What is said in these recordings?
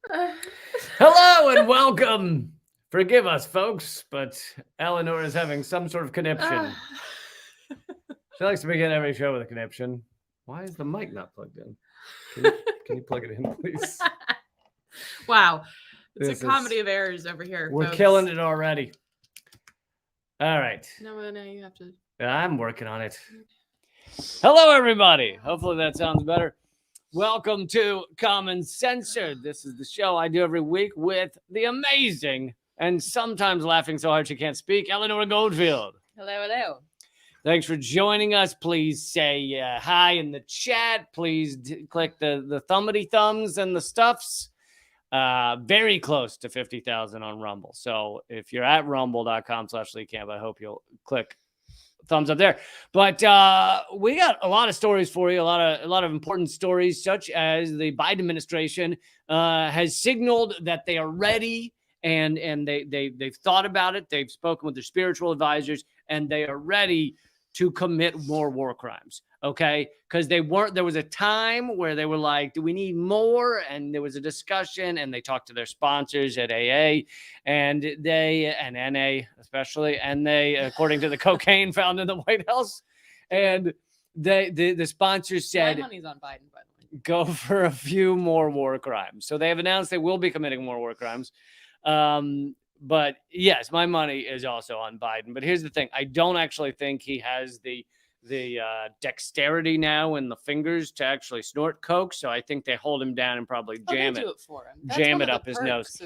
Hello and welcome. Forgive us, folks, but Eleanor is having some sort of conniption. She likes to begin every show with a conniption. Why is the mic not plugged in? Can you plug it in, please? Wow. It's This a comedy of errors over here. We're folks. killing it already. All right. No, you have to. I'm working on it. Hello, everybody. Hopefully that sounds better. Welcome to Common Censored. This is the show I do every week with the amazing and sometimes laughing so hard she can't speak, Eleanor Goldfield. Hello. Thanks for joining us. Please say hi in the chat. Please click the thumbity thumbs and the stuffs. Very close to 50,000 on Rumble. So if you're at rumble.com/LeeCamp, I hope you'll click thumbs up there. But we got a lot of stories for you, a lot of important stories, such as the Biden administration has signaled that they are ready and they've thought about it. They've spoken with their spiritual advisors and they are ready to commit more war crimes. Okay, because there was a time where they were like, do we need more? And there was a discussion and they talked to their sponsors at AA and NA especially, and they, according to the cocaine found in the White House, and the sponsors said, my money's on Biden, by the way. Go for a few more war crimes. So they have announced they will be committing more war crimes. But yes, my money is also on Biden. But here's the thing. I don't actually think he has the dexterity now in the fingers to actually snort coke. So I think they hold him down and probably jam do it for him. Jam it up his nose.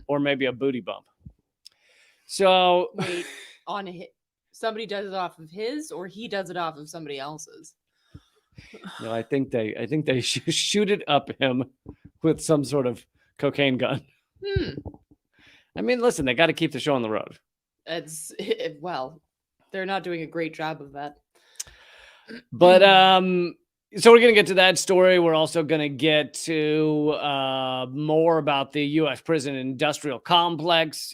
Or maybe a booty bump. So wait, somebody does it off of his or he does it off of somebody else's? No, I think they shoot it up him with some sort of cocaine gun. I mean, listen, they got to keep the show on the road. Well, they're not doing a great job of that. But so we're going to get to that story. We're also going to get to more about the U.S. prison industrial complex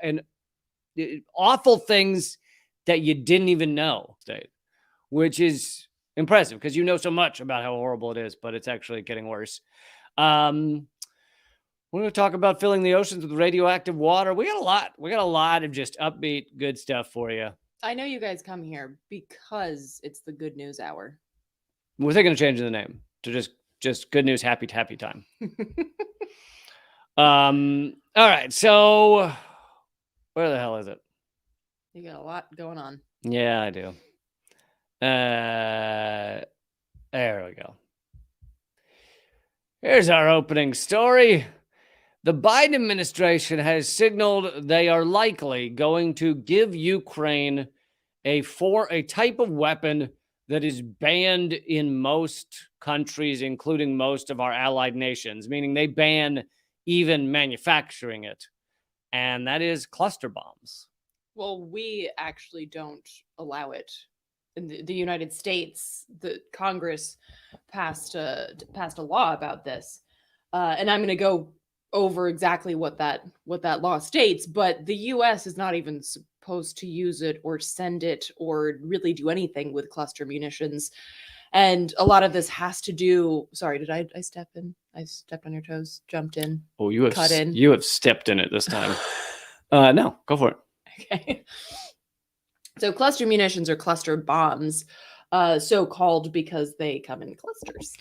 and awful things that you didn't even know, Dave, which is impressive because you know so much about how horrible it is, but it's actually getting worse. We're going to talk about filling the oceans with radioactive water. We got a lot of just upbeat, good stuff for you. I know you guys come here because it's the Good News Hour. We're thinking of changing the name to just Good News, Happy Time. All right. So where the hell is it? You got a lot going on. Yeah, I do. There we go. Here's our opening story. The Biden administration has signaled they are likely going to give Ukraine a type of weapon that is banned in most countries, including most of our allied nations, meaning they ban even manufacturing it. And that is cluster bombs. Well, we actually don't allow it. In the United States, the Congress passed a law about this. And I'm going to go over exactly what that law states, but the US is not even supposed to use it or send it or really do anything with cluster munitions. And a lot of this has to do, sorry, did I step in? I stepped on your toes, jumped in. Oh, you have stepped in it this time. No, go for it. Okay. So cluster munitions are cluster bombs, so called because they come in clusters.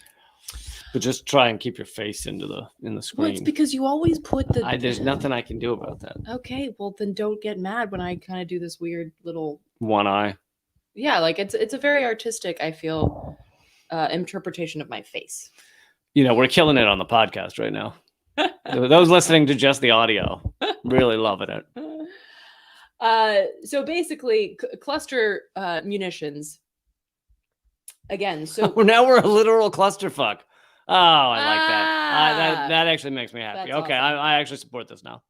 But just try and keep your face in the screen. Well, it's because you always put there's nothing I can do about that. Okay, well then don't get mad when I kind of do this weird little one eye. Yeah, like it's a very artistic, I feel, interpretation of my face. You know, we're killing it on the podcast right now. Those listening to just the audio, really loving it. So basically, cluster munitions. Again, so now we're a literal clusterfuck. Oh, I like that. That actually makes me happy. Okay, awesome. I actually support this now.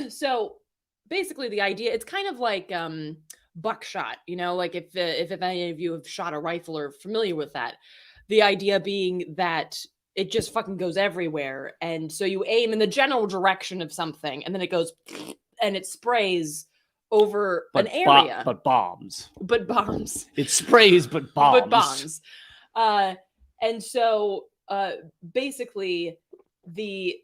So basically the idea, it's kind of like buckshot, you know, like if any of you have shot a rifle or familiar with that, the idea being that it just fucking goes everywhere. And so you aim in the general direction of something and then it goes and it sprays over an area. But bombs. But bombs. It sprays, but bombs. But bombs. And so basically the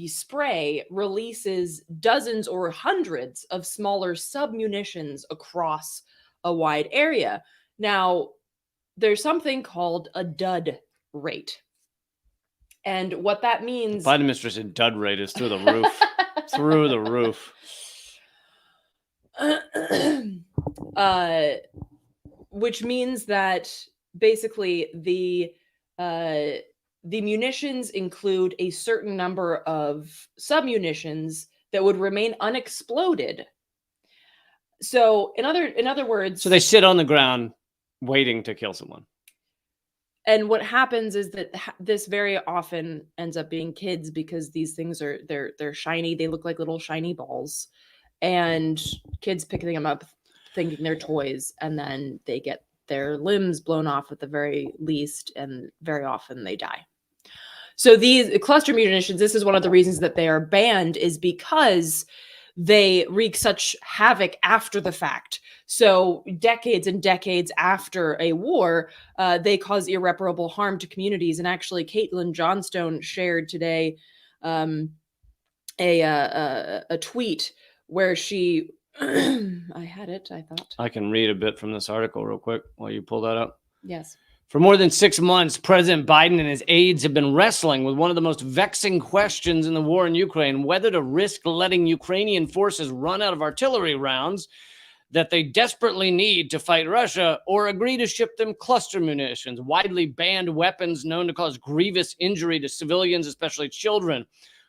spray releases dozens or hundreds of smaller submunitions across a wide area. Now, there's something called a dud rate. And what that means... Biden administration dud rate is through the roof. Through the roof. Which means that basically the munitions include a certain number of submunitions that would remain unexploded. So in other words, so they sit on the ground waiting to kill someone. And what happens is that this very often ends up being kids, because these things are they're shiny. They look like little shiny balls, and kids picking them up thinking they're toys, and then they get their limbs blown off at the very least, and very often they die. So these cluster munitions, this is one of the reasons that they are banned, is because they wreak such havoc after the fact. So decades and decades after a war, they cause irreparable harm to communities. And actually, Caitlin Johnstone shared today a tweet where she... I had it, I thought. I can read a bit from this article real quick while you pull that up. Yes. For more than 6 months, President Biden and his aides have been wrestling with one of the most vexing questions in the war in Ukraine: whether to risk letting Ukrainian forces run out of artillery rounds that they desperately need to fight Russia, or agree to ship them cluster munitions, widely banned weapons known to cause grievous injury to civilians, especially children.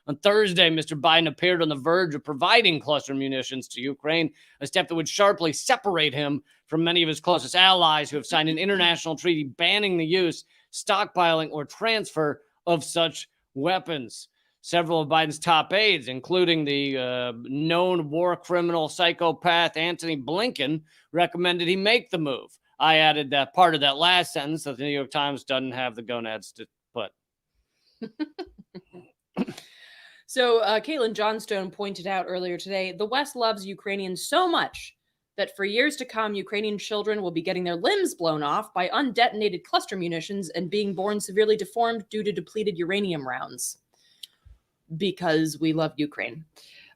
On Thursday, Mr. Biden appeared on the verge of providing cluster munitions to Ukraine, a step that would sharply separate him from many of his closest allies who have signed an international treaty banning the use, stockpiling, or transfer of such weapons. Several of Biden's top aides, including the known war criminal psychopath Antony Blinken, recommended he make the move. I added that part of that last sentence that the New York Times doesn't have the gonads to put. So Caitlin Johnstone pointed out earlier today, the West loves Ukrainians so much that for years to come, Ukrainian children will be getting their limbs blown off by undetonated cluster munitions and being born severely deformed due to depleted uranium rounds. Because we love Ukraine.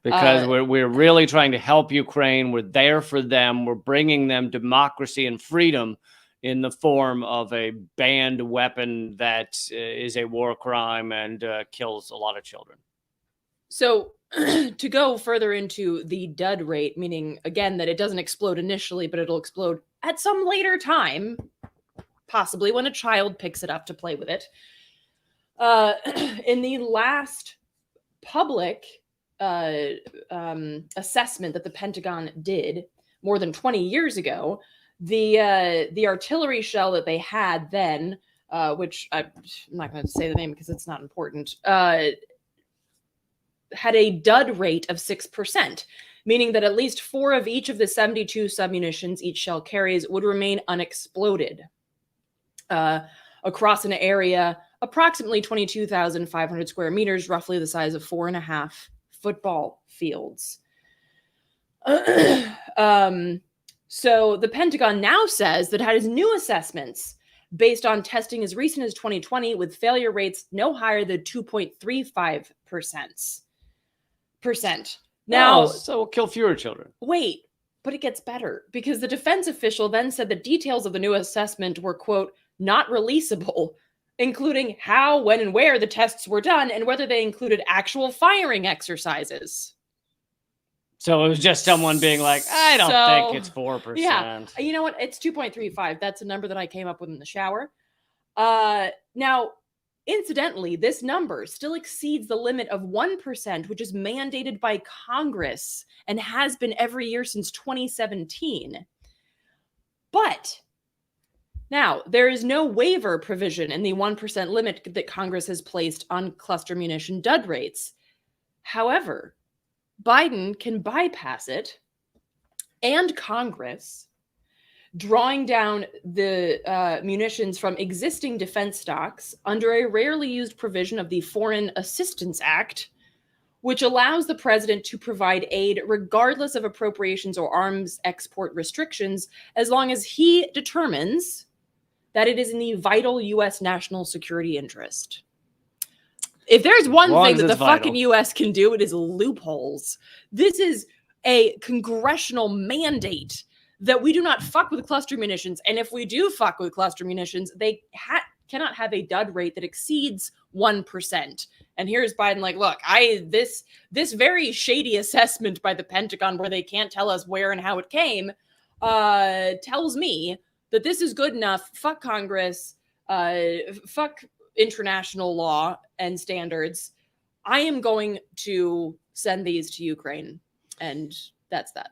Because we're really trying to help Ukraine. We're there for them. We're bringing them democracy and freedom in the form of a banned weapon that is a war crime and kills a lot of children. So to go further into the dud rate, meaning, again, that it doesn't explode initially, but it'll explode at some later time, possibly when a child picks it up to play with it. In the last public assessment that the Pentagon did more than 20 years ago, the artillery shell that they had then, which I'm not going to say the name because it's not important, had a dud rate of 6%, meaning that at least 4 of each of the 72 submunitions each shell carries would remain unexploded across an area approximately 22,500 square meters, roughly the size of 4.5 football fields. So the Pentagon now says that it has new assessments based on testing as recent as 2020 with failure rates no higher than 2.35%. Now, so we'll kill fewer children. Wait, but it gets better, because the defense official then said the details of the new assessment were, quote, not releasable, including how, when, and where the tests were done, and whether they included actual firing exercises. So it was just someone being like, I don't think it's 4%. Yeah, you know what? It's 2.35. That's a number that I came up with in the shower. Now, incidentally, this number still exceeds the limit of 1%, which is mandated by Congress and has been every year since 2017. But now, there is no waiver provision in the 1% limit that Congress has placed on cluster munition dud rates. However, Biden can bypass it and Congress, drawing down the munitions from existing defense stocks under a rarely used provision of the Foreign Assistance Act, which allows the president to provide aid regardless of appropriations or arms export restrictions, as long as he determines that it is in the vital U.S. national security interest. If there's one thing that the fucking U.S. can do, it is loopholes. This is a congressional mandate that we do not fuck with cluster munitions. And if we do fuck with cluster munitions, they cannot have a dud rate that exceeds 1%. And here's Biden like, look, this very shady assessment by the Pentagon where they can't tell us where and how it came tells me that this is good enough. Fuck Congress. Fuck international law and standards. I am going to send these to Ukraine. And that's that.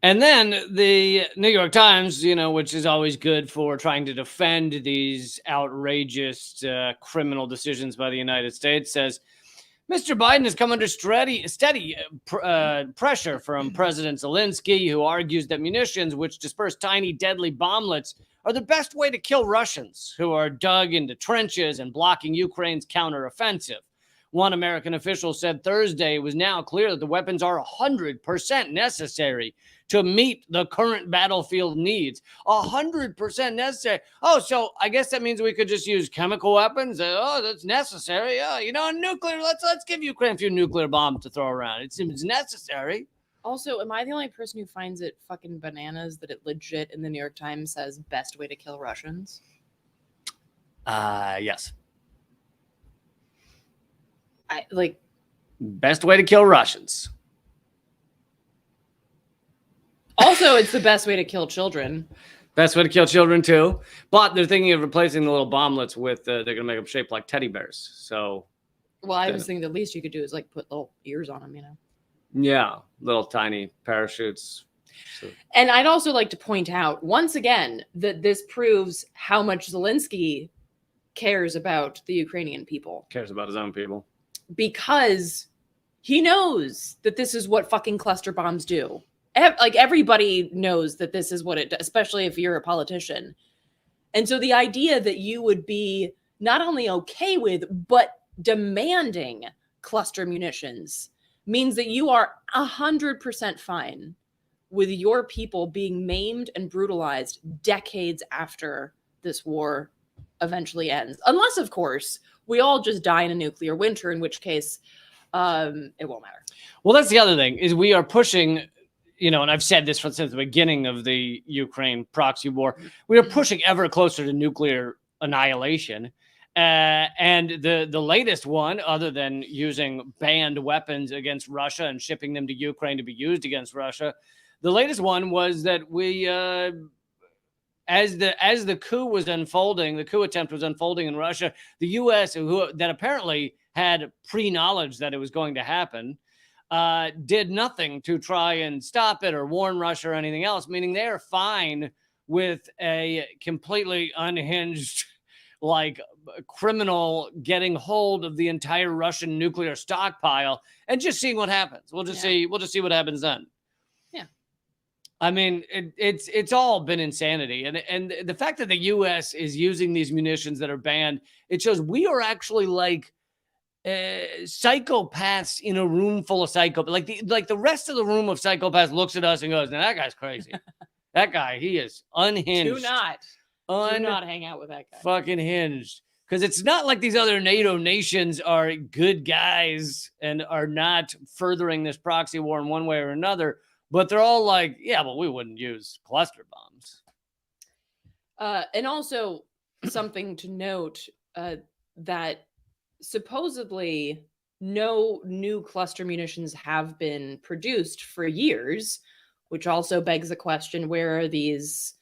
And then the New York Times, which is always good for trying to defend these outrageous criminal decisions by the United States, says Mr. Biden has come under steady pressure from President Zelensky, who argues that munitions which disperse tiny, deadly bomblets are the best way to kill Russians who are dug into trenches and blocking Ukraine's counteroffensive. One American official said Thursday it was now clear that the weapons are 100% necessary to meet the current battlefield needs. 100% necessary. Oh, so I guess that means we could just use chemical weapons? Oh, that's necessary. Nuclear. Let's give Ukraine a few nuclear bombs to throw around. It seems necessary. Also, am I the only person who finds it fucking bananas that it legit in the New York Times says best way to kill Russians? Yes. Best way to kill Russians. Also, it's the best way to kill children. Best way to kill children too. But they're thinking of replacing the little bomblets with they're gonna make them shaped like teddy bears. So, well, I was thinking the least you could do is like put little ears on them, Yeah, little tiny parachutes. So. And I'd also like to point out once again that this proves how much Zelensky cares about the Ukrainian people. Cares about his own people. Because he knows that this is what fucking cluster bombs do. Everybody knows that this is what it does, especially if you're a politician. And so the idea that you would be not only okay with, but demanding cluster munitions means that you are 100% fine with your people being maimed and brutalized decades after this war eventually ends. Unless, of course, we all just die in a nuclear winter, in which case it won't matter. Well, that's the other thing, is we are pushing, and I've said this since the beginning of the Ukraine proxy war, we are pushing ever closer to nuclear annihilation. And the latest one, other than using banned weapons against Russia and shipping them to Ukraine to be used against Russia, the latest one was that we, as the coup was unfolding, the coup attempt was unfolding in Russia, the U.S., that apparently had pre-knowledge that it was going to happen, did nothing to try and stop it or warn Russia or anything else, meaning they're fine with a completely unhinged, criminal getting hold of the entire Russian nuclear stockpile and just seeing what happens. We'll just see what happens then. Yeah. I mean, it's all been insanity. And the fact that the U.S. is using these munitions that are banned, it shows we are actually psychopaths in a room full of psychopaths. Like the rest of the room of psychopaths looks at us and goes, "Now that guy's crazy. That guy, he is unhinged. Do not hang out with that guy. Fucking hinged." Because it's not like these other NATO nations are good guys and are not furthering this proxy war in one way or another. But they're all like, yeah, but we wouldn't use cluster bombs. And also something to note that supposedly no new cluster munitions have been produced for years, which also begs the question, where are these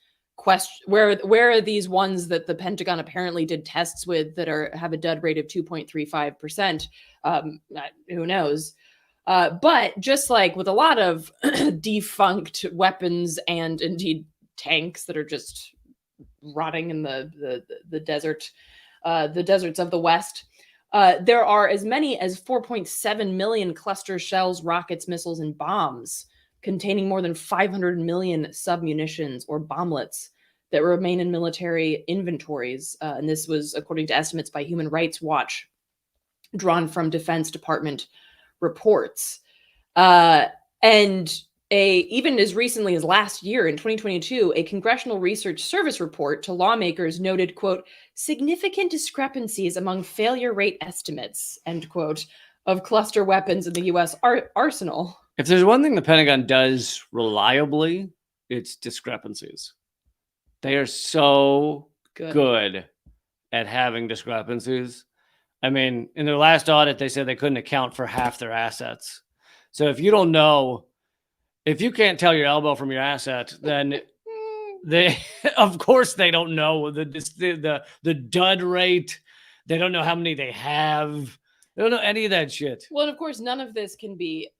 where are these ones that the Pentagon apparently did tests with that have a dud rate of 2.35%? Who knows? But just like with a lot of defunct weapons and indeed tanks that are just rotting in the desert, the deserts of the West, there are as many as 4.7 million cluster shells, rockets, missiles, and bombs containing more than 500 million submunitions or bomblets that remain in military inventories. And this was according to estimates by Human Rights Watch, drawn from Defense Department reports. And Even as recently as last year in 2022, a Congressional Research Service report to lawmakers noted, quote, significant discrepancies among failure rate estimates, end quote, of cluster weapons in the U.S. arsenal. If there's one thing the Pentagon does reliably, it's discrepancies. They are so good at having discrepancies. I mean, in their last audit, they said they couldn't account for half their assets. So if you don't know, if you can't tell your elbow from your asset, then they, of course, they don't know the dud rate. They don't know how many they have. They don't know any of that shit. Well, and of course, none of this can be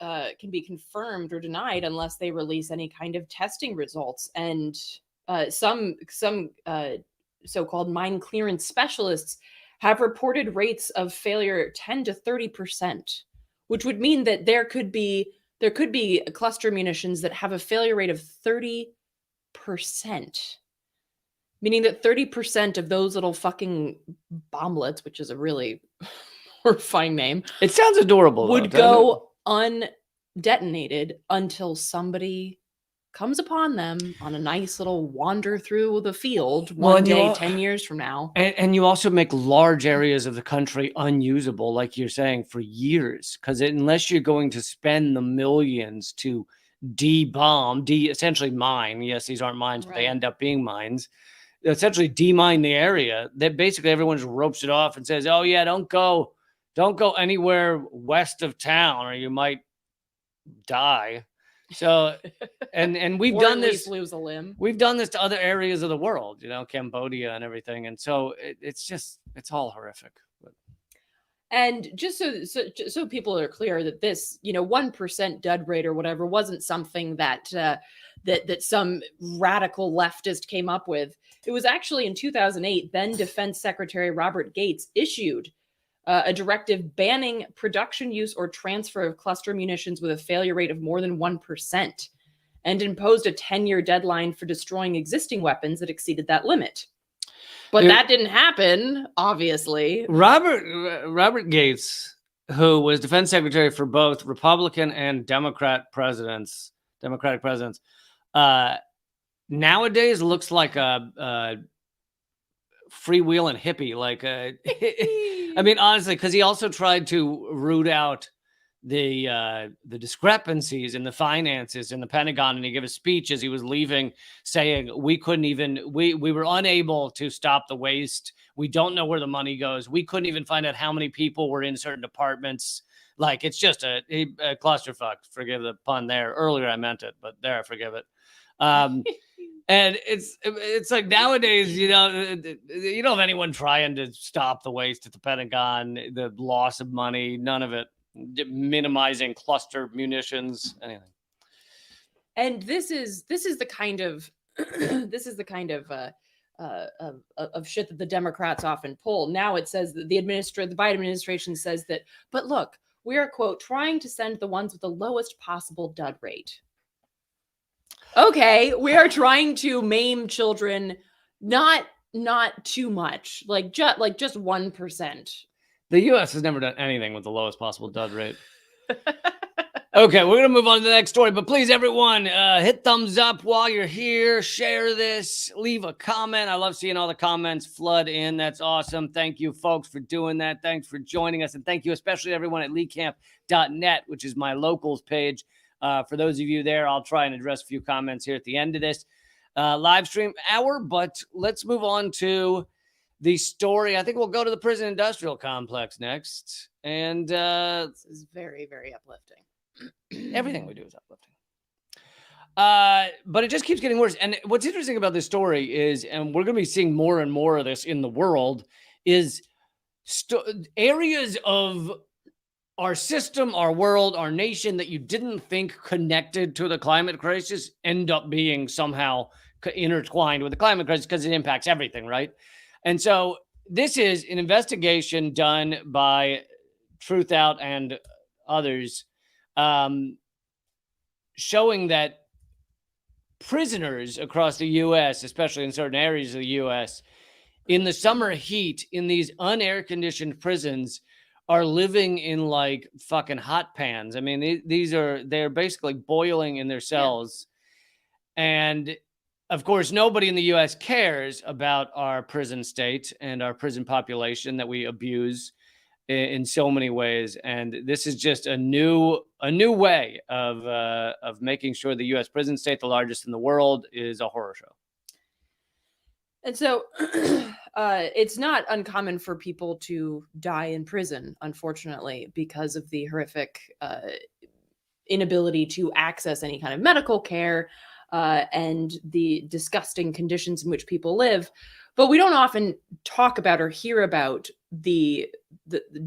confirmed or denied unless they release any kind of testing results. And some so-called mine clearance specialists have reported rates of failure 10 to 30%, which would mean that there could be cluster munitions that have a failure rate of 30%, meaning that 30% of those little fucking bomblets, which is a really horrifying name, it sounds adorable, would go undetonated until somebody comes upon them on a nice little wander through the field one day, 10 years from now. And you also make large areas of the country unusable, like you're saying, for years. Because unless you're going to spend the millions to essentially mine, yes, these aren't mines, but they end up being mines, essentially demine the area, that basically everyone just ropes it off and says, oh yeah, don't go anywhere west of town or you might die. So, and we've done this, lose a limb. We've done this to other areas of the world, Cambodia and everything. And so it's all horrific. And just so people are clear that this, 1% dud rate or whatever wasn't something that some radical leftist came up with. It was actually in 2008, then Defense Secretary Robert Gates issued a directive banning production, use, or transfer of cluster munitions with a failure rate of more than 1%, and imposed a 10-year deadline for destroying existing weapons that exceeded that limit. But that didn't happen, obviously. Robert Gates, who was defense secretary for both Republican and Democratic presidents, nowadays looks like a freewheeling hippie. Like, I mean, honestly, because he also tried to root out the discrepancies in the finances in the Pentagon, and he gave a speech as he was leaving saying we were unable to stop the waste. We don't know where the money goes. We couldn't even find out how many people were in certain departments. Like, it's just a clusterfuck. Forgive the pun there. Earlier I meant it, but there, I forgive it. And it's like nowadays, you don't have anyone trying to stop the waste at the Pentagon, the loss of money, none of it. Minimizing cluster munitions, anything. And this is the kind of of shit that the Democrats often pull. Now it says that the Biden administration says that, but look, we are, quote, trying to send the ones with the lowest possible dud rate. Okay, we are trying to maim children, not too much, like just 1%. The U.S. has never done anything with the lowest possible dud rate. Okay, we're going to move on to the next story. But please, everyone, hit thumbs up while you're here. Share this. Leave a comment. I love seeing all the comments flood in. That's awesome. Thank you, folks, for doing that. Thanks for joining us. And thank you especially everyone at leecamp.net, which is my locals page. For those of you there, I'll try and address a few comments here at the end of this live stream hour. But let's move on to the story. I think we'll go to the prison industrial complex next. And this is very, very uplifting. Everything we do is uplifting. But it just keeps getting worse. And what's interesting about this story is, and we're going to be seeing more and more of this in the world, is areas of our system, our world, our nation that you didn't think connected to the climate crisis end up being somehow intertwined with the climate crisis because it impacts everything, right? And so this is an investigation done by Truth Out and others, showing that prisoners across the U.S., especially in certain areas of the U.S., in the summer heat in these unair-conditioned prisons are living in like fucking hot pans. I mean, they're basically boiling in their cells. And of course, nobody in the US cares about our prison state and our prison population that we abuse in so many ways. And this is just a new way of making sure the US prison state, the largest in the world, is a horror show. And so it's not uncommon for people to die in prison, unfortunately, because of the horrific inability to access any kind of medical care and the disgusting conditions in which people live. But we don't often talk about or hear about the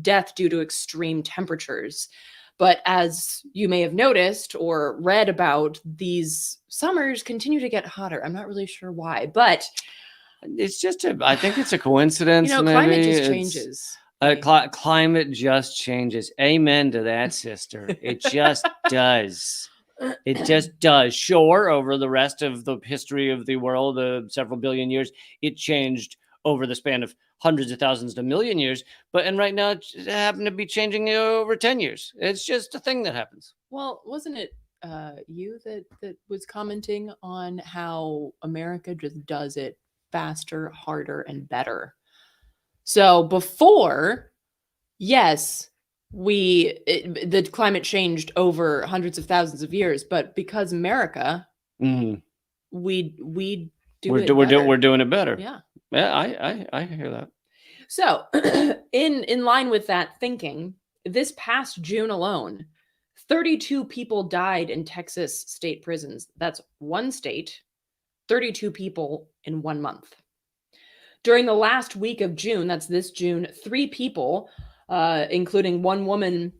death due to extreme temperatures. But as you may have noticed or read about, these summers continue to get hotter. I'm not really sure why, but it's just I think it's a coincidence. Climate just changes. Climate just changes. Amen to that, sister. It just does. It just does. Sure, over the rest of the history of the world, several billion years, it changed over the span of hundreds of thousands to a million years. And right now, it happened to be changing over 10 years. It's just a thing that happens. Well, wasn't it you that was commenting on how America just does it faster, harder, and better? So before, yes, the climate changed over hundreds of thousands of years, but because America, mm-hmm. we're doing it better. Yeah, I hear that. So, in line with that thinking, this past June alone, 32 people died in Texas state prisons. That's one state, 32 people in 1 month. During the last week of June, that's this June, 3 people, including one woman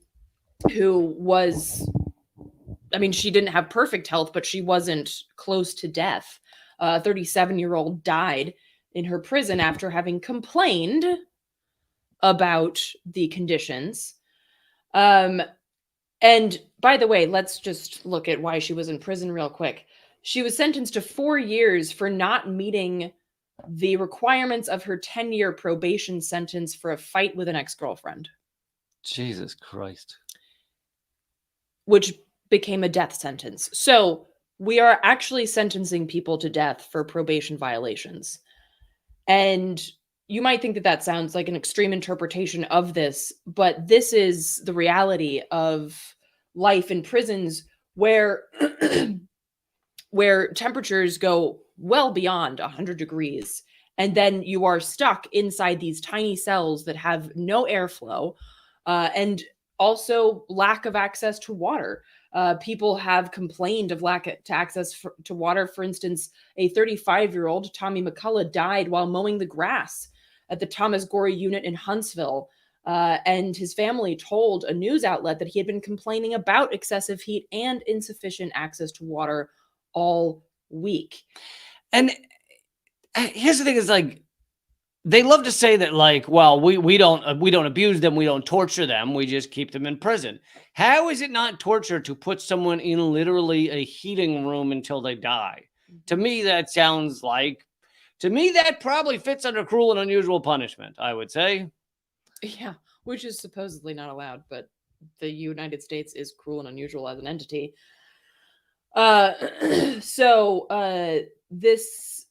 who was, she didn't have perfect health, but she wasn't close to death. A 37-year-old died in her prison after having complained about the conditions. And by the way, let's just look at why she was in prison real quick. She was sentenced to 4 years for not meeting the requirements of her 10-year probation sentence for a fight with an ex-girlfriend. Jesus Christ. Which became a death sentence. So we are actually sentencing people to death for probation violations. And you might think that sounds like an extreme interpretation of this, but this is the reality of life in prisons where where temperatures go well beyond 100 degrees. And then you are stuck inside these tiny cells that have no airflow and also lack of access to water. People have complained of lack of access to water. For instance, a 35-year-old, Tommy McCullough, died while mowing the grass at the Thomas Gorey unit in Huntsville. And his family told a news outlet that he had been complaining about excessive heat and insufficient access to water all week. And here's the thing is, like, they love to say that, like, well, we don't abuse them, we don't torture them, we just keep them in prison. How is it not torture to put someone in literally a heating room until they die? To me, that probably fits under cruel and unusual punishment, I would say. Yeah, which is supposedly not allowed, but the United States is cruel and unusual as an entity. This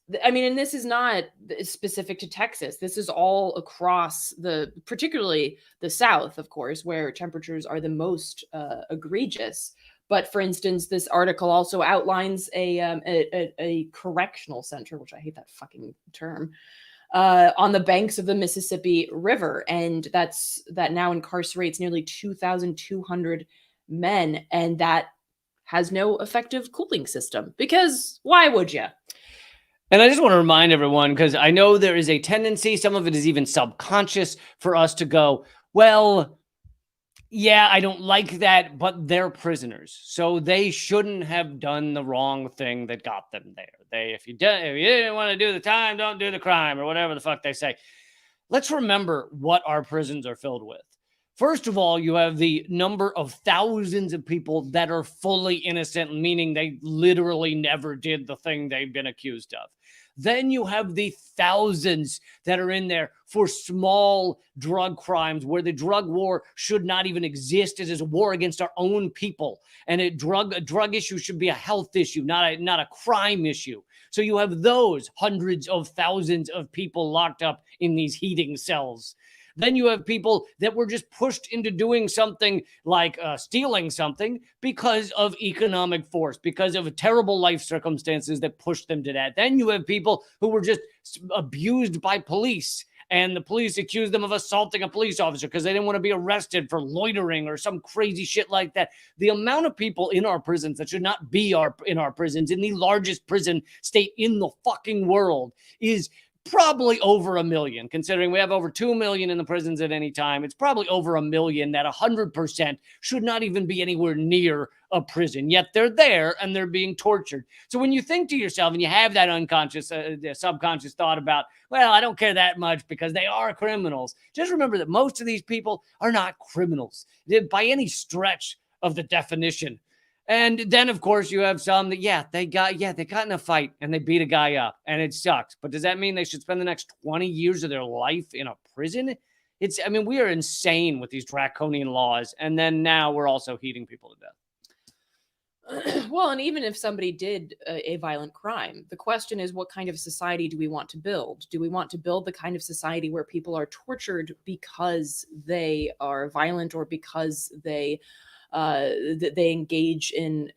is not specific to Texas. This is all across particularly the South, of course, where temperatures are the most egregious. But for instance, this article also outlines a correctional center, which I hate that fucking term, on the banks of the Mississippi River, and that now incarcerates nearly 2,200 men, and that has no effective cooling system, because why would you? And I just want to remind everyone, because I know there is a tendency, some of it is even subconscious, for us to go, well, yeah, I don't like that, but they're prisoners, so they shouldn't have done the wrong thing that got them there. If you didn't want to do the time, don't do the crime, or whatever the fuck they say. Let's remember what our prisons are filled with. First of all, you have the number of thousands of people that are fully innocent, meaning they literally never did the thing they've been accused of. Then you have the thousands that are in there for small drug crimes where the drug war should not even exist. It is a war against our own people. And a drug issue should be a health issue, not a crime issue. So you have those hundreds of thousands of people locked up in these heating cells. Then you have people that were just pushed into doing something like stealing something because of economic force, because of terrible life circumstances that pushed them to that. Then you have people who were just abused by police, and the police accused them of assaulting a police officer because they didn't want to be arrested for loitering or some crazy shit like that. The amount of people in our prisons that should not be in our prisons, in the largest prison state in the fucking world, is probably over 1 million, considering we have over 2 million in the prisons at any time. It's probably over 1 million that 100% should not even be anywhere near a prison, yet they're there and they're being tortured. So when you think to yourself and you have that unconscious, subconscious thought about, well, I don't care that much because they are criminals, just remember that most of these people are not criminals by any stretch of the definition. And then, of course, you have some that, they got in a fight and they beat a guy up and it sucks. But does that mean they should spend the next 20 years of their life in a prison? We are insane with these draconian laws. And then now we're also heating people to death. Well, and even if somebody did a violent crime, the question is, what kind of society do we want to build? Do we want to build the kind of society where people are tortured because they are violent or because they engage in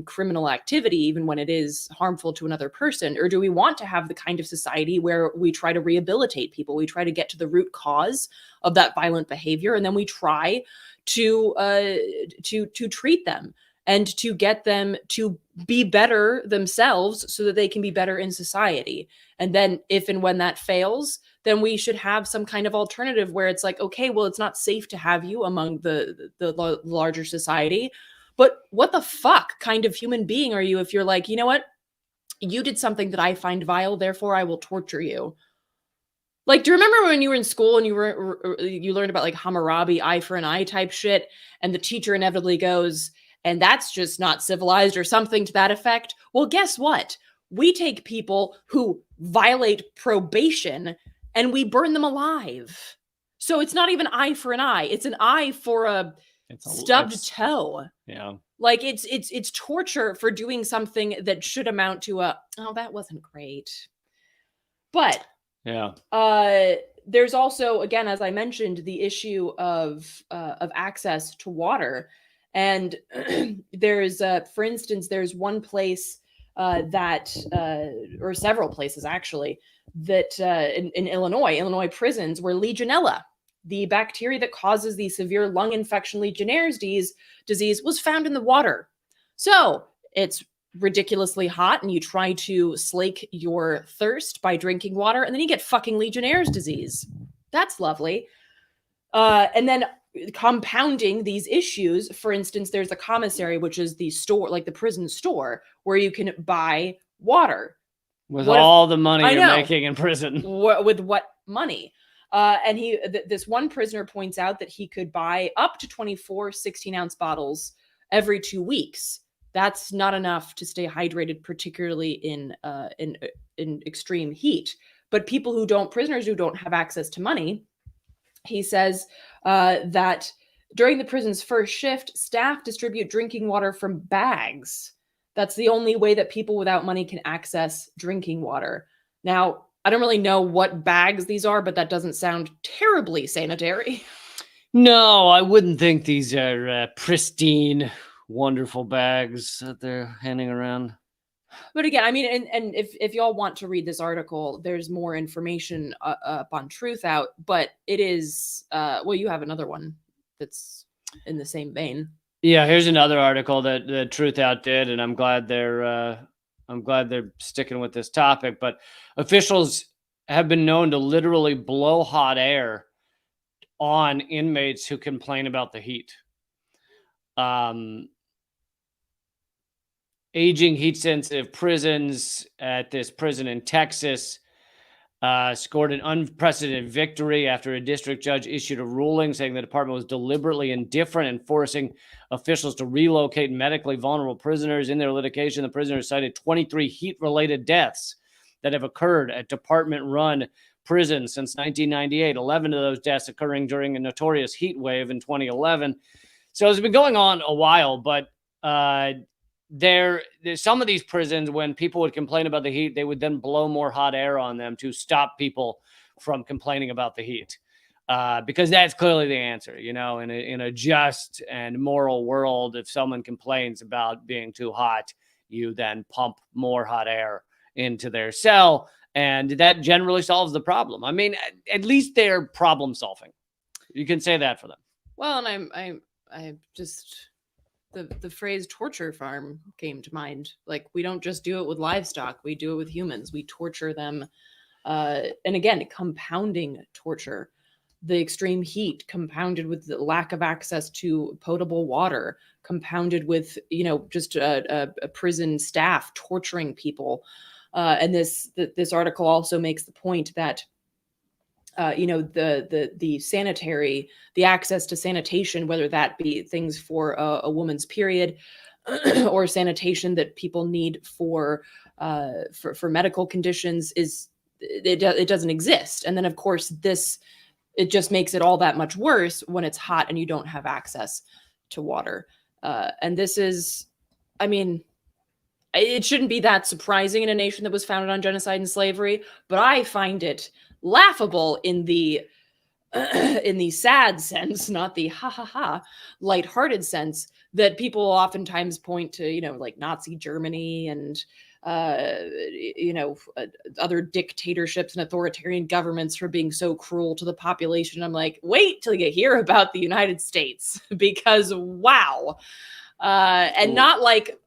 criminal activity, even when it is harmful to another person? Or do we want to have the kind of society where we try to rehabilitate people? We try to get to the root cause of that violent behavior, and then we try to treat them and to get them to be better themselves so that they can be better in society. And then if and when that fails, then we should have some kind of alternative where it's like, okay, well, it's not safe to have you among the larger society, but what the fuck kind of human being are you if you're like, you know what, you did something that I find vile, therefore I will torture you? Like, do you remember when you were in school and you learned about like Hammurabi, eye for an eye type shit, and the teacher inevitably goes, and that's just not civilized or something to that effect? Well, guess what? We take people who violate probation and we burn them alive. So it's not even eye for an eye. It's an eye for a stubbed toe. Yeah. Like it's torture for doing something that should amount to oh, that wasn't great. But yeah. There's also, again, as I mentioned, the issue of access to water. And there's, for instance, there's one place or several places actually, that in Illinois prisons, where Legionella, the bacteria that causes the severe lung infection Legionnaire's disease, was found in the water. So it's ridiculously hot and you try to slake your thirst by drinking water, and then you get fucking Legionnaire's disease. That's lovely. And then compounding these issues, for instance, there's a commissary, which is the store, like the prison store, where you can buy water. With all the money you're making in prison. With what money? And this one prisoner points out that he could buy up to 24 16-ounce bottles every 2 weeks. That's not enough to stay hydrated, particularly in extreme heat. But prisoners who don't have access to money, he says that during the prison's first shift, staff distribute drinking water from bags. That's the only way that people without money can access drinking water. Now, I don't really know what bags these are, but that doesn't sound terribly sanitary. No, I wouldn't think these are pristine, wonderful bags that they're handing around. But again, I mean, and if y'all want to read this article, there's more information up on Truthout, but it is, well, you have another one that's in the same vein. Yeah, here's another article that Truthout did, and I'm glad they're sticking with this topic. But officials have been known to literally blow hot air on inmates who complain about the heat. Aging heat-sensitive prisons at this prison in Texas scored an unprecedented victory after a district judge issued a ruling saying the department was deliberately indifferent and forcing officials to relocate medically vulnerable prisoners. In their litigation, the prisoners cited 23 heat-related deaths that have occurred at department-run prisons since 1998. 11 of those deaths occurring during a notorious heat wave in 2011. So it's been going on a while, but there's some of these prisons, when people would complain about the heat, they would then blow more hot air on them to stop people from complaining about the heat. Because that's clearly the answer, in a just and moral world. If someone complains about being too hot, you then pump more hot air into their cell, and that generally solves the problem. I mean, at least they're problem solving. You can say that for them. Well, and I just, the phrase torture farm came to mind. Like, we don't just do it with livestock, we do it with humans. We torture them. And again, compounding torture, the extreme heat compounded with the lack of access to potable water, compounded with, just a prison staff torturing people. And this article also makes the point that, the access to sanitation, whether that be things for a woman's period or sanitation that people need for medical conditions, it doesn't exist. And then, of course, it just makes it all that much worse when it's hot and you don't have access to water. And this is, I mean, it shouldn't be that surprising in a nation that was founded on genocide and slavery, but I find it laughable in the sad sense, not the lighthearted sense, that people oftentimes point to, like Nazi Germany and other dictatorships and authoritarian governments for being so cruel to the population. I'm like, wait till you hear about the United States, because wow. And not like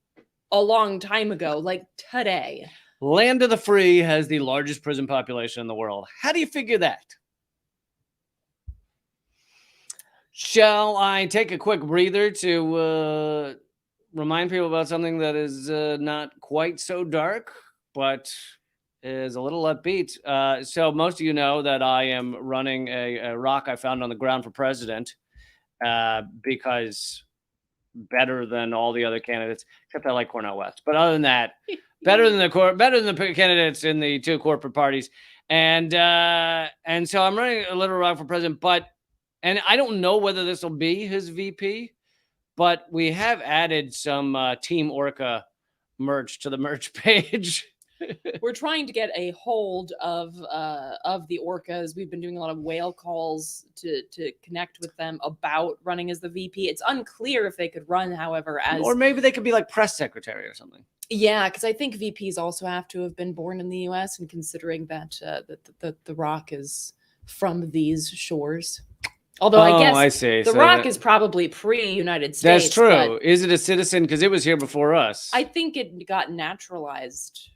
a long time ago, like today. Land of the free has the largest prison population in the world. How do you figure that? Shall I take a quick breather to remind people about something that is not quite so dark, but is a little upbeat? So most of you know that I am running a rock I found on the ground for president, because better than all the other candidates, except I like Cornel West. But other than that, better than the candidates in the two corporate parties. And so I'm running a little rock for president, and I don't know whether this will be his VP, but we have added some Team Orca merch to the merch page. We're trying to get a hold of the orcas. We've been doing a lot of whale calls to connect with them about running as the VP. It's unclear if they could run, however, or maybe they could be like press secretary or something. Yeah, because I think VPs also have to have been born in the U.S. and considering that the Rock is from these shores. Although I guess The Rock is probably pre-United States. That's true. Is it a citizen? Because it was here before us. I think it got naturalized.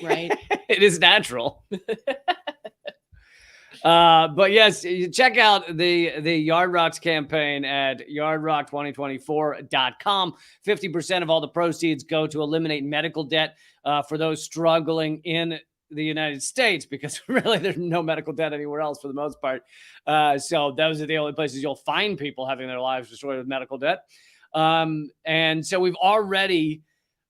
Right? It is natural. But yes, you check out the Yard Rocks campaign at yardrock2024.com. 50% of all the proceeds go to eliminate medical debt for those struggling in the United States, because really there's no medical debt anywhere else for the most part. So those are the only places you'll find people having their lives destroyed with medical debt. And so we've already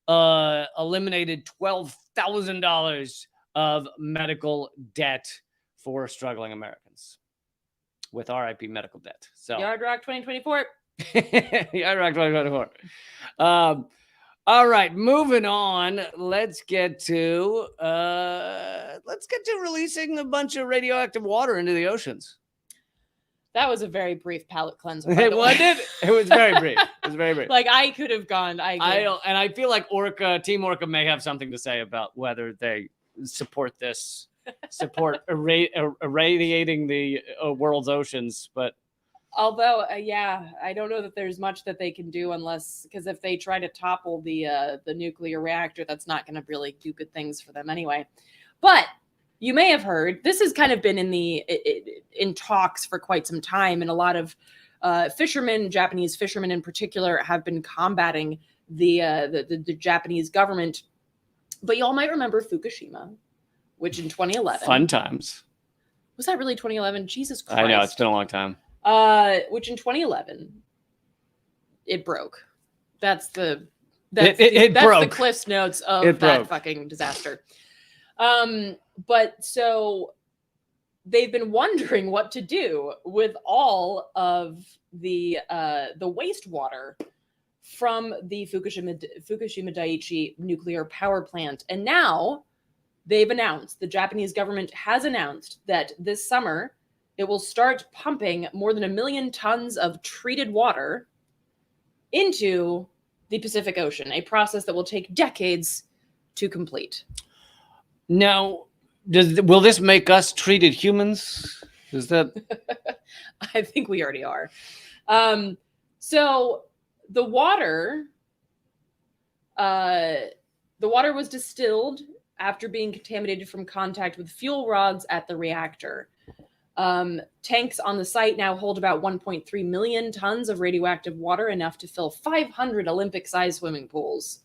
eliminated $12,000 of medical debt for struggling Americans with RIP medical debt. So Yard Rock 2024. Yard Rock 2024. All right, moving on. Let's get to releasing a bunch of radioactive water into the oceans. That was a very brief palate cleanser. It was very brief. It was very brief. Like, I could have gone. I feel like Team Orca may have something to say about whether they support irradiating the world's oceans, but. Although, I don't know that there's much that they can do because if they try to topple the nuclear reactor, that's not going to really do good things for them anyway. But you may have heard, this has kind of been in talks for quite some time, and a lot of Japanese fishermen in particular, have been combating the Japanese government. But y'all might remember Fukushima, which in 2011. Fun times. Was that really 2011? Jesus Christ. I know, it's been a long time. Which in 2011, it broke. That's the broke. Cliff's notes of that fucking disaster. But so they've been wondering what to do with all of the wastewater from the Fukushima Daiichi nuclear power plant. And now they've announced, the Japanese government has announced that this summer it will start pumping more than 1 million tons of treated water into the Pacific Ocean, a process that will take decades to complete. Now, will this make us treated humans? Is that? I think we already are. So the water was distilled after being contaminated from contact with fuel rods at the reactor. Tanks on the site now hold about 1.3 million tons of radioactive water, enough to fill 500 Olympic-sized swimming pools.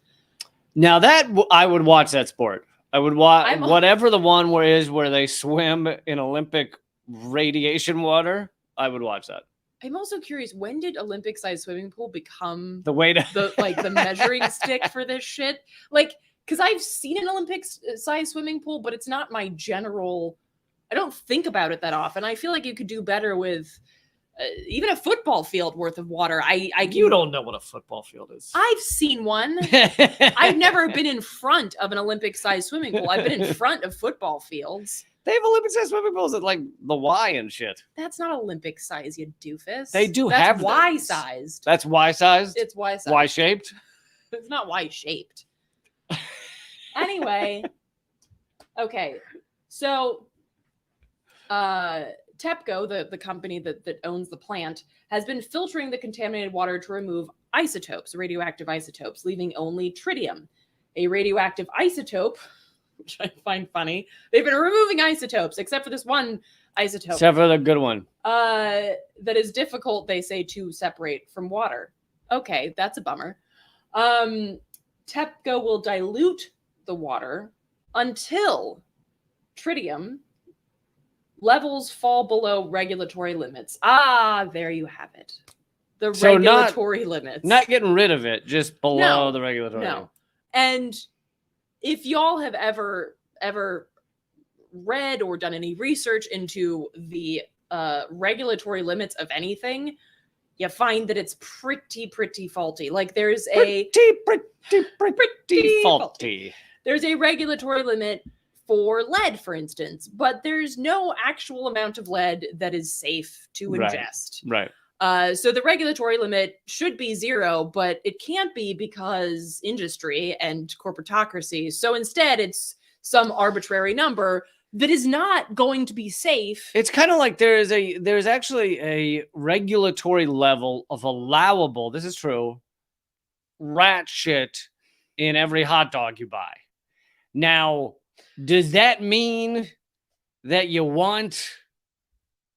Now that I would watch that sport. I would watch whatever the one where they swim in Olympic radiation water. I would watch that. I'm also curious, when did Olympic-sized swimming pool become the way to the measuring stick for this shit? Like, because I've seen an Olympic-sized swimming pool, but it's not my general. I don't think about it that often. I feel like you could do better with even a football field worth of water. You don't know what a football field is. I've seen one. I've never been in front of an Olympic-sized swimming pool. I've been in front of football fields. They have Olympic-sized swimming pools at like the Y and shit. That's not Olympic size, you doofus. They do have Y-sized. That's Y-sized? It's Y-sized. Y-shaped? It's not Y-shaped. Anyway. Okay. So TEPCO, the company that owns the plant, has been filtering the contaminated water to remove isotopes, radioactive isotopes, leaving only tritium, a radioactive isotope, which I find funny. They've been removing isotopes, except for this one isotope. Except for the good one. That is difficult, they say, to separate from water. Okay, that's a bummer. TEPCO will dilute the water until tritium levels fall below regulatory limits. Ah, there you have it. The regulatory limits. Not getting rid of it, just below the regulatory. No. And if y'all have ever read or done any research into the regulatory limits of anything, you find that it's pretty faulty. Like there's pretty faulty. There's a regulatory limit for lead, for instance, but there's no actual amount of lead that is safe to ingest. Right. So the regulatory limit should be 0, but it can't be because industry and corporatocracy. So instead, it's some arbitrary number that is not going to be safe. It's kind of like there's actually a regulatory level of allowable, this is true, rat shit in every hot dog you buy. Now, does that mean that you want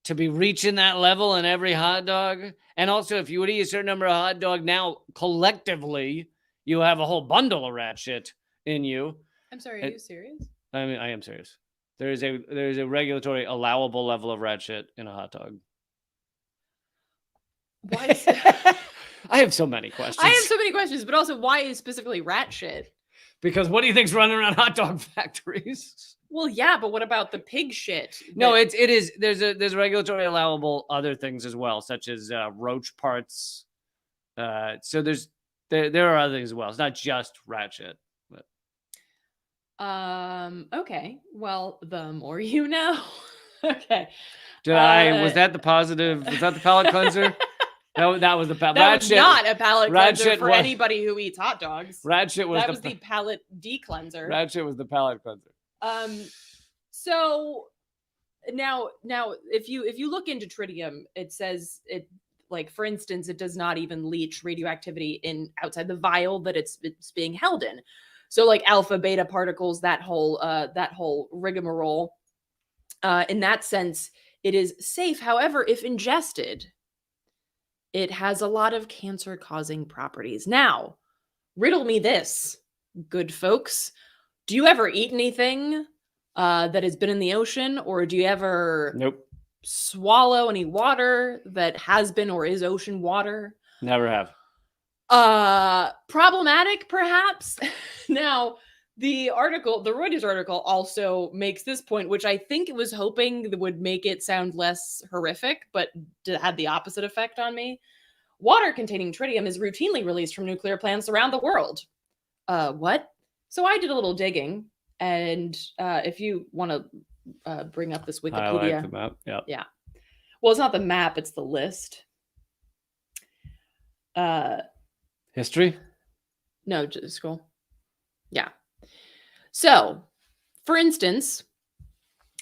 to be reaching that level in every hot dog? And also, if you would eat a certain number of hot dog, now collectively, you have a whole bundle of rat shit in you. I'm sorry, are you serious? I mean, I am serious. There is a regulatory allowable level of rat shit in a hot dog. Why is I have so many questions. I have so many questions, but also why is specifically rat shit? Because what do you think's running around hot dog factories? Well, yeah, but what about the pig shit? No, it is. There's regulatory allowable other things as well, such as roach parts. So there are other things as well. It's not just rat shit. But. Okay. Well, the more you know. Okay. Was that the positive? Was that the palate cleanser? That was the palate. That was not a palate cleanser for anybody who eats hot dogs. Rat shit was the palate de-cleanser. Rat shit was the palate cleanser. So now if you look into tritium, it says it, like, for instance, it does not even leach radioactivity outside the vial that it's being held in. So like alpha beta particles, that whole rigmarole. In that sense, it is safe. However, if ingested, it has a lot of cancer-causing properties. Now, riddle me this, good folks. Do you ever eat anything that has been in the ocean, or do you ever swallow any water that has been or is ocean water? Never have. Problematic, perhaps. Now, The article, the Reuters article, also makes this point, which I think it was hoping that would make it sound less horrific, but had the opposite effect on me. Water containing tritium is routinely released from nuclear plants around the world. What? So I did a little digging, and if you want to bring up this Wikipedia, Highlight the map. Yep. yeah. Well, it's not the map; it's the list. History? No, just scroll. Yeah. So, for instance,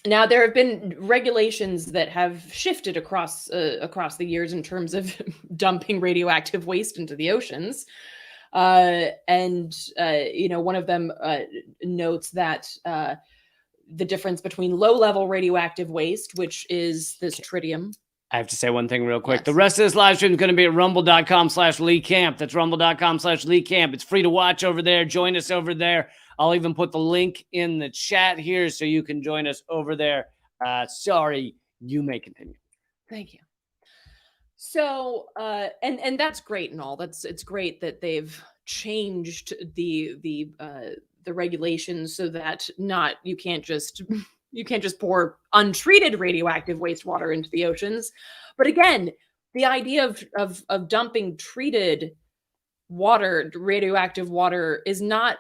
now there have been regulations that have shifted across the years in terms of dumping radioactive waste into the oceans. And one of them notes that the difference between low-level radioactive waste, which is this tritium. I have to say one thing real quick. Yes. The rest of this live stream is going to be at rumble.com/Lee Camp. That's rumble.com/Lee Camp. It's free to watch over there. Join us over there. I'll even put the link in the chat here so you can join us over there. Sorry, you may continue. Thank you. So, and that's great and all. It's great that they've changed the regulations so that you can't just pour untreated radioactive wastewater into the oceans. But again, the idea of dumping treated water, radioactive water, is not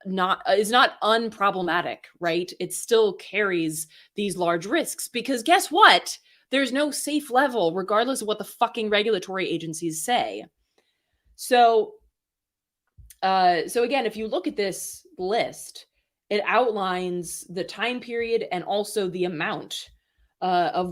unproblematic, right? It still carries these large risks because guess what? There's no safe level, regardless of what the fucking regulatory agencies say. So again, if you look at this list, it outlines the time period and also the amount of